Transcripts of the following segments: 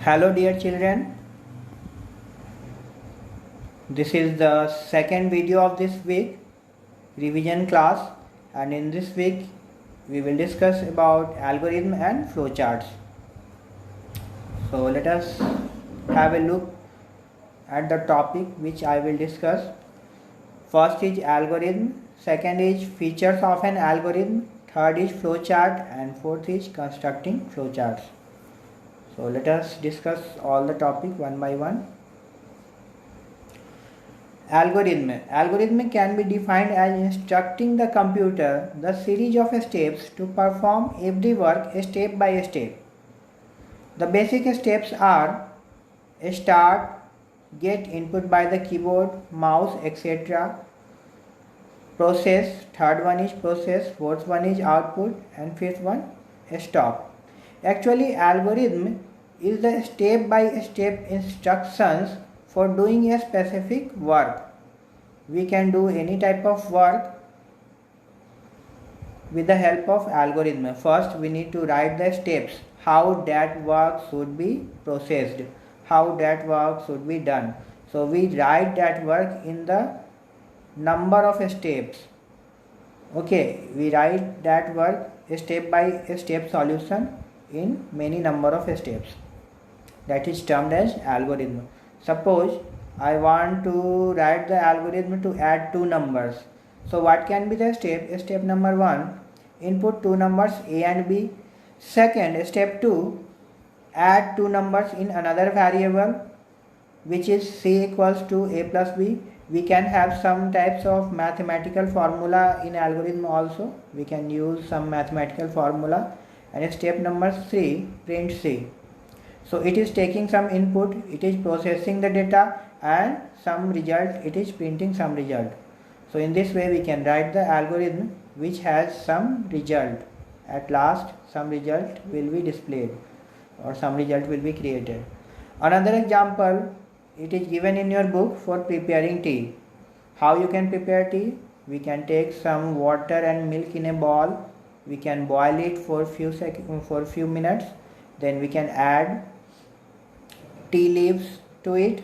Hello dear children, this is the second video of this week revision class, and in this week we will discuss about algorithm and flowcharts. So let us have a look at the topic which I will discuss. First is algorithm, second is features of an algorithm, third is flowchart, and fourth is constructing flowcharts. So let us discuss all the topic one by one. Algorithm can be defined as instructing the computer the series of steps to perform every work step by step. The basic steps are start, get input by the keyboard, mouse, etc. Process, third one is process, fourth one is output, and fifth one stop. Actually, algorithm is the step by step instructions for doing a specific work. We can do any type of work with the help of algorithm. First, we need to write the steps, how that work should be processed, how that work should be done. So we write that work in the number of steps. Okay, we write that work step by step solution in many number of steps. That is termed as algorithm. Suppose I want to write the algorithm to add two numbers. So what can be the step? Step number 1, input two numbers a and b. Second, step 2, add two numbers in another variable which is c equals to a plus b. We can have some types of mathematical formula in algorithm also. We can use some mathematical formula. And step number 3, print c. So it is taking some input, it is processing the data, and some result, it is printing some result. So in this way we can write the algorithm which has some result. At last some result will be displayed or some result will be created. Another example, it is given in your book for preparing tea. How you can prepare tea? We can take some water and milk in a bowl. We can boil it for few minutes. Then we can add tea leaves to it,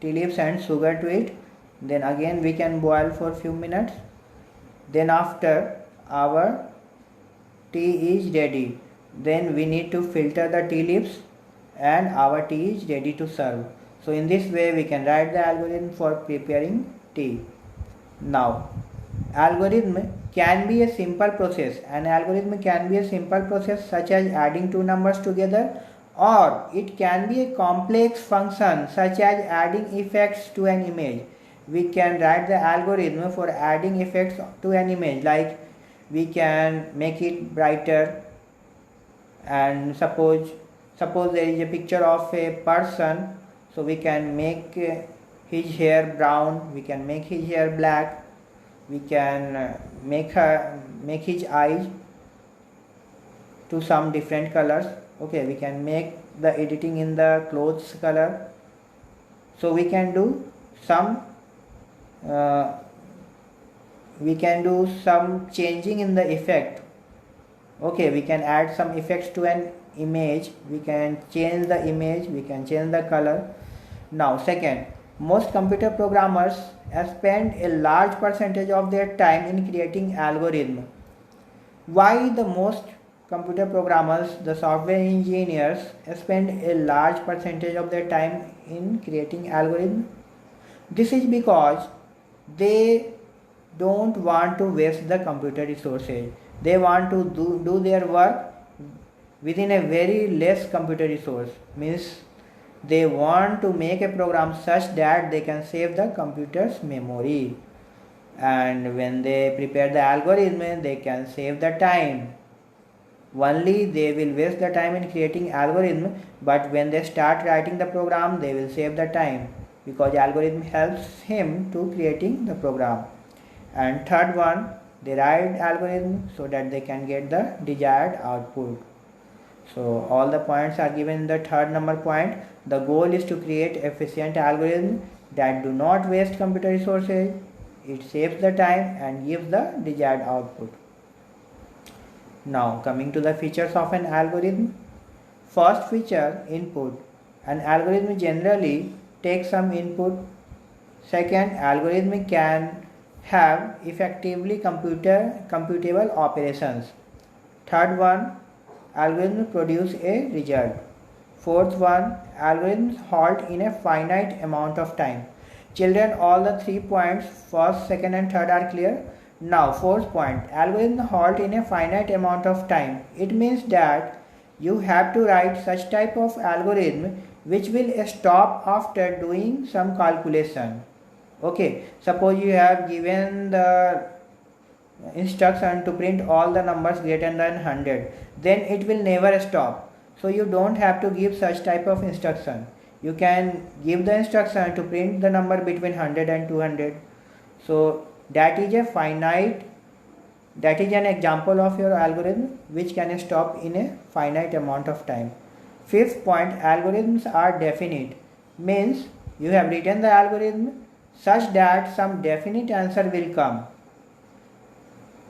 tea leaves and sugar to it. Then again we can boil for few minutes. Then after our tea is ready, then we need to filter the tea leaves and our tea is ready to serve. So in this way we can write the algorithm for preparing tea. Now, algorithm can be a simple process. An algorithm can be a simple process such as adding two numbers together, or it can be a complex function such as adding effects to an image. We can write the algorithm for adding effects to an image, like we can make it brighter, and suppose there is a picture of a person, so we can make his hair brown, we can make his hair black, we can make his eyes to some different colors. Okay, we can make the editing in the clothes color. So we can do some changing in the effect. Okay, we can add some effects to an image, we can change the image, we can change the color. Now second, most computer programmers spend a large percentage of their time in creating algorithm. Why the most computer programmers, the software engineers, spend a large percentage of their time in creating algorithm? This is because they don't want to waste the computer resources. They want to do their work within a very less computer resource. Means they want to make a program such that they can save the computer's memory. And when they prepare the algorithm, they can save the time. Only they will waste the time in creating algorithm, but when they start writing the program, they will save the time, because algorithm helps him to creating the program. And third one, they write algorithm so that they can get the desired output. So all the points are given in the third number point. The goal is to create efficient algorithm that do not waste computer resources. It saves the time and gives the desired output. Now coming to the features of an algorithm. First feature, input. An algorithm generally takes some input. Second, algorithm can have effectively computable operations. Third one, algorithms produce a result. Fourth one, algorithms halt in a finite amount of time. Children, all the 3 points, first, second and third are clear. Now, fourth point, algorithms halt in a finite amount of time. It means that you have to write such type of algorithm which will stop after doing some calculation. Okay, suppose you have given the instruction to print all the numbers greater than 100, then it will never stop. So you don't have to give such type of instruction. You can give the instruction to print the number between 100 and 200. So that is a finite, that is an example of your algorithm which can stop in a finite amount of time. Fifth point, algorithms are definite, means you have written the algorithm such that some definite answer will come.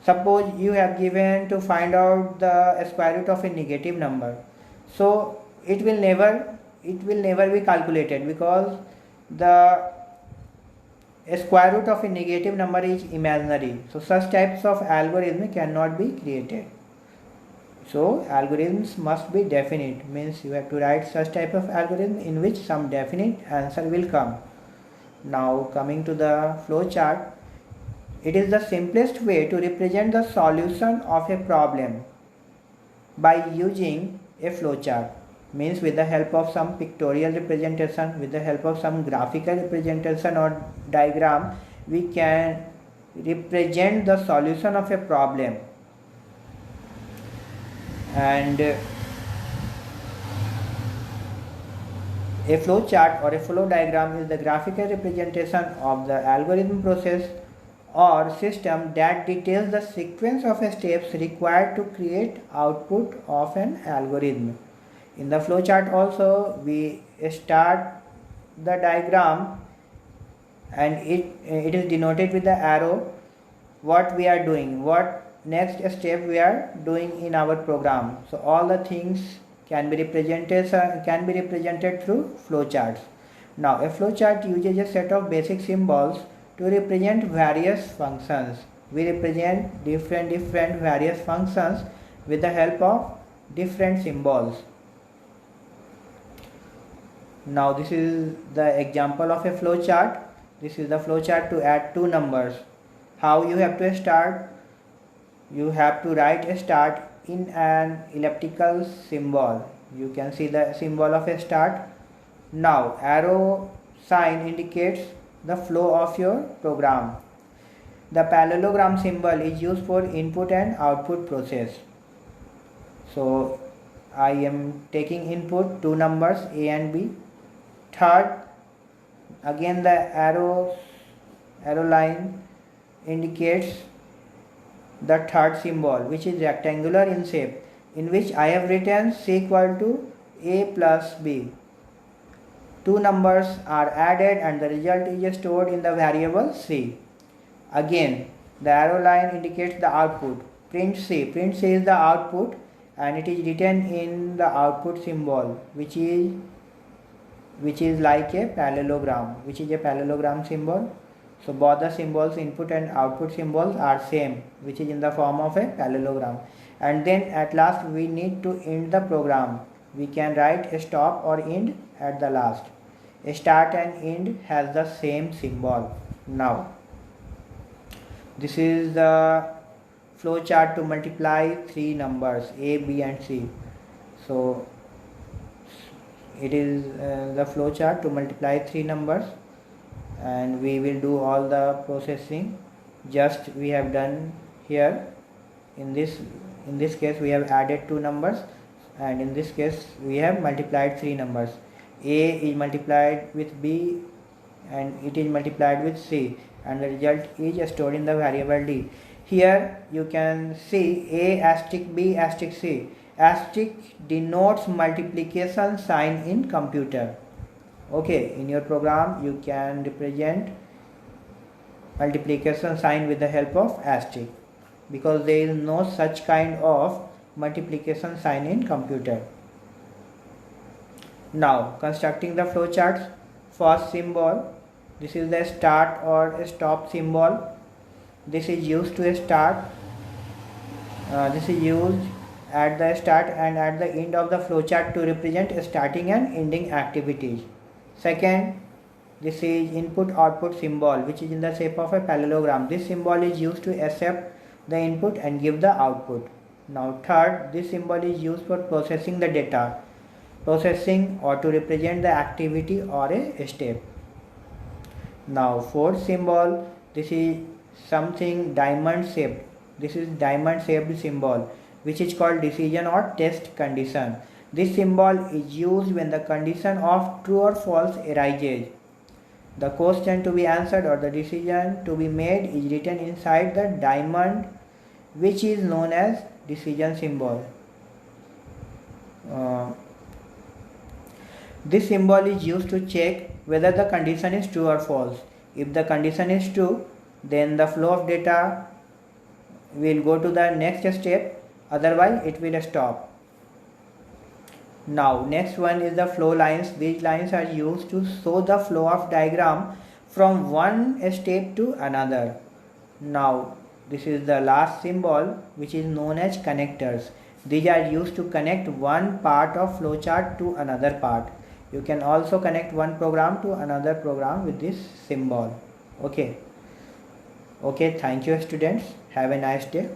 Suppose you have given to find out the square root of a negative number, so it will never be calculated, because the square root of a negative number is imaginary. So such types of algorithm cannot be created. So algorithms must be definite, means you have to write such type of algorithm in which some definite answer will come. Now coming to the flow chart, it is the simplest way to represent the solution of a problem by using a flow chart. Means with the help of some pictorial representation, with the help of some graphical representation or diagram, we can represent the solution of a problem. And a flow chart or a flow diagram is the graphical representation of the algorithm process or system that details the sequence of steps required to create output of an algorithm. In the flow chart also, we start the diagram and it is denoted with the arrow what we are doing, what next step we are doing in our program. So all the things can be represented through flow charts. Now a flow chart uses a set of basic symbols to represent various functions. We represent different various functions with the help of different symbols. Now this is the example of a flow chart. This is the flow chart to add two numbers. How you have to start? You have to write a start in an elliptical symbol. You can see the symbol of a start. Now arrow sign indicates the flow of your program. The parallelogram symbol is used for input and output process. So I am taking input two numbers A and B. Third, again the arrow line indicates the third symbol, which is rectangular in shape, in which I have written C equal to A plus B. Two numbers are added and the result is stored in the variable C. Again, the arrow line indicates the output. Print C. Print C is the output and it is written in the output symbol, which is like a parallelogram, which is a parallelogram symbol. So both the symbols, input and output symbols, are same, which is in the form of a parallelogram. And then at last we need to end the program. We can write a stop or end at the last. A start and end has the same symbol. Now this is the flow chart to multiply three numbers A, B and C. So it is the flow chart to multiply three numbers, and we will do all the processing just we have done here. In this case we have added two numbers, and in this case we have multiplied three numbers. A is multiplied with B and it is multiplied with C, and the result is stored in the variable D. Here you can see A asterisk B asterisk C. Asterisk denotes multiplication sign in computer. Okay, in your program you can represent multiplication sign with the help of asterisk, because there is no such kind of multiplication sign in computer. Now constructing the flowcharts. First symbol, this is the start or stop symbol. This is used to start. This is used at the start and at the end of the flowchart to represent starting and ending activities. Second, this is input output symbol, which is in the shape of a parallelogram. This symbol is used to accept the input and give the output. Now third, this symbol is used for processing the data, processing or to represent the activity or a step. Now fourth symbol, this is something diamond shaped. This is diamond shaped symbol, which is called decision or test condition. This symbol is used when the condition of true or false arises. The question to be answered or the decision to be made is written inside the diamond, which is known as decision symbol. This symbol is used to check whether the condition is true or false. If the condition is true, then the flow of data will go to the next step, otherwise it will stop. Now next one is the flow lines. These lines are used to show the flow of diagram from one step to another. Now this is the last symbol, which is known as connectors. These are used to connect one part of flowchart to another part. You can also connect one program to another program with this symbol. Okay, thank you students. Have a nice day.